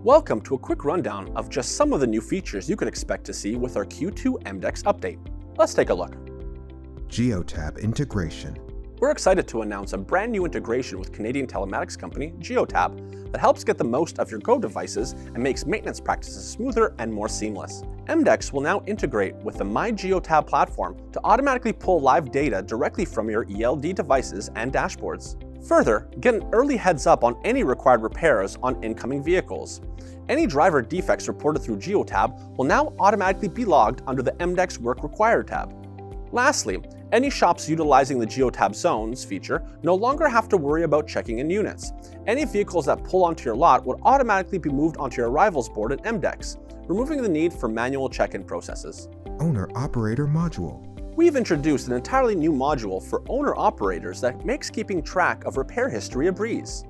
Welcome to a quick rundown of just some of the new features you can expect to see with our Q2 EMDECS update. Let's take a look. GEOTAB integration. We're excited to announce a brand new integration with Canadian telematics company GEOTAB that helps get the most of your Go devices and makes maintenance practices smoother and more seamless. EMDECS will now integrate with the GEOTAB platform to automatically pull live data directly from your ELD devices and dashboards. Further, get an early heads up on any required repairs on incoming vehicles. Any driver defects reported through GEOTAB will now automatically be logged under the EMDECS Work Required tab. Lastly, any shops utilizing the GEOTAB Zones feature no longer have to worry about checking in units. Any vehicles that pull onto your lot would automatically be moved onto your arrivals board in EMDECS, removing the need for manual check-in processes. Owner-operator module. We've introduced an entirely new module for owner-operators that makes keeping track of repair history a breeze.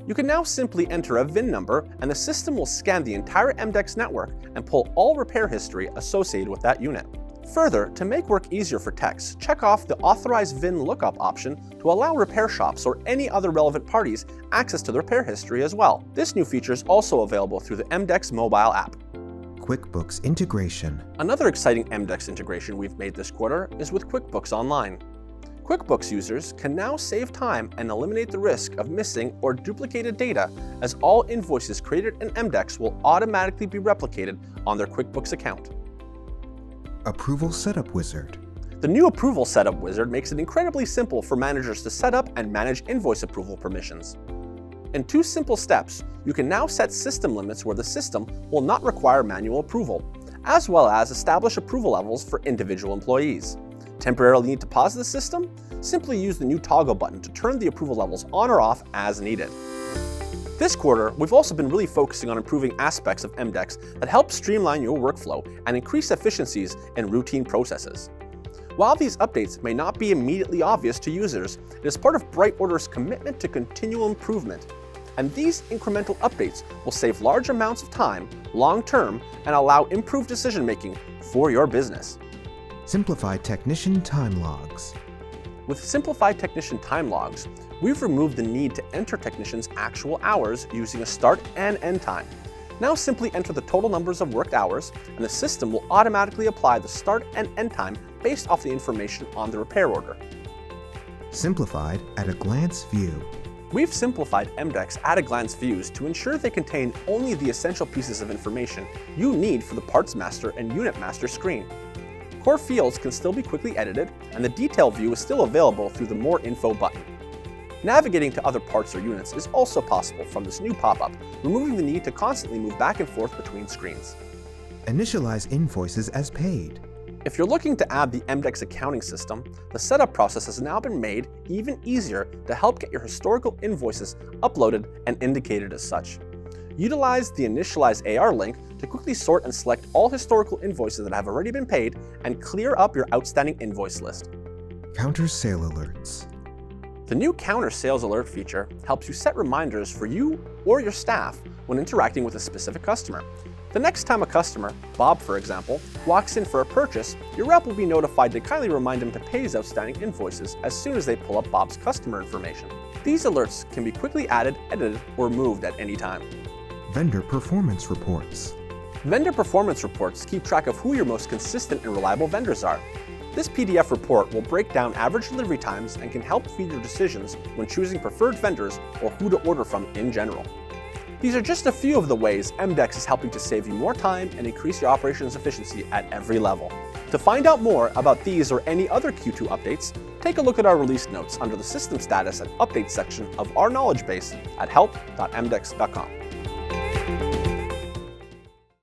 You can now simply enter a VIN number and the system will scan the entire EMDECS network and pull all repair history associated with that unit. Further, to make work easier for techs, check off the Authorized VIN Lookup option to allow repair shops or any other relevant parties access to the repair history as well. This new feature is also available through the EMDECS mobile app. QuickBooks integration. Another exciting EMDECS integration we've made this quarter is with QuickBooks Online. QuickBooks users can now save time and eliminate the risk of missing or duplicated data, as all invoices created in EMDECS will automatically be replicated on their QuickBooks account. Approval Setup Wizard. The new Approval Setup Wizard makes it incredibly simple for managers to set up and manage invoice approval permissions. In 2 simple steps, you can now set system limits where the system will not require manual approval, as well as establish approval levels for individual employees. Temporarily need to pause the system? Simply use the new toggle button to turn the approval levels on or off as needed. This quarter, we've also been really focusing on improving aspects of EMDECS that help streamline your workflow and increase efficiencies in routine processes. While these updates may not be immediately obvious to users, it is part of BrightOrder's commitment to continual improvement. And these incremental updates will save large amounts of time, long-term, and allow improved decision-making for your business. Simplified Technician Time Logs. With Simplified Technician Time Logs, we've removed the need to enter technicians' actual hours using a start and end time. Now simply enter the total numbers of worked hours, and the system will automatically apply the start and end time based off the information on the repair order. Simplified at-a-glance view. We've simplified EMDECS at-a-glance views to ensure they contain only the essential pieces of information you need for the Parts Master and Unit Master screen. Core fields can still be quickly edited, and the detail view is still available through the More Info button. Navigating to other parts or units is also possible from this new pop-up, removing the need to constantly move back and forth between screens. Initialize invoices as paid. If you're looking to add the EMDECS accounting system, the setup process has now been made even easier to help get your historical invoices uploaded and indicated as such. Utilize the Initialize AR link to quickly sort and select all historical invoices that have already been paid and clear up your outstanding invoice list. Counter sale alerts. The new Counter Sales Alert feature helps you set reminders for you or your staff when interacting with a specific customer. The next time a customer, Bob for example, walks in for a purchase, your rep will be notified to kindly remind him to pay his outstanding invoices as soon as they pull up Bob's customer information. These alerts can be quickly added, edited, or removed at any time. Vendor Performance Reports. Vendor Performance Reports keep track of who your most consistent and reliable vendors are. This PDF report will break down average delivery times and can help feed your decisions when choosing preferred vendors or who to order from in general. These are just a few of the ways EMDECS is helping to save you more time and increase your operations efficiency at every level. To find out more about these or any other Q2 updates, take a look at our release notes under the System Status and Updates section of our knowledge base at help.emdecs.com.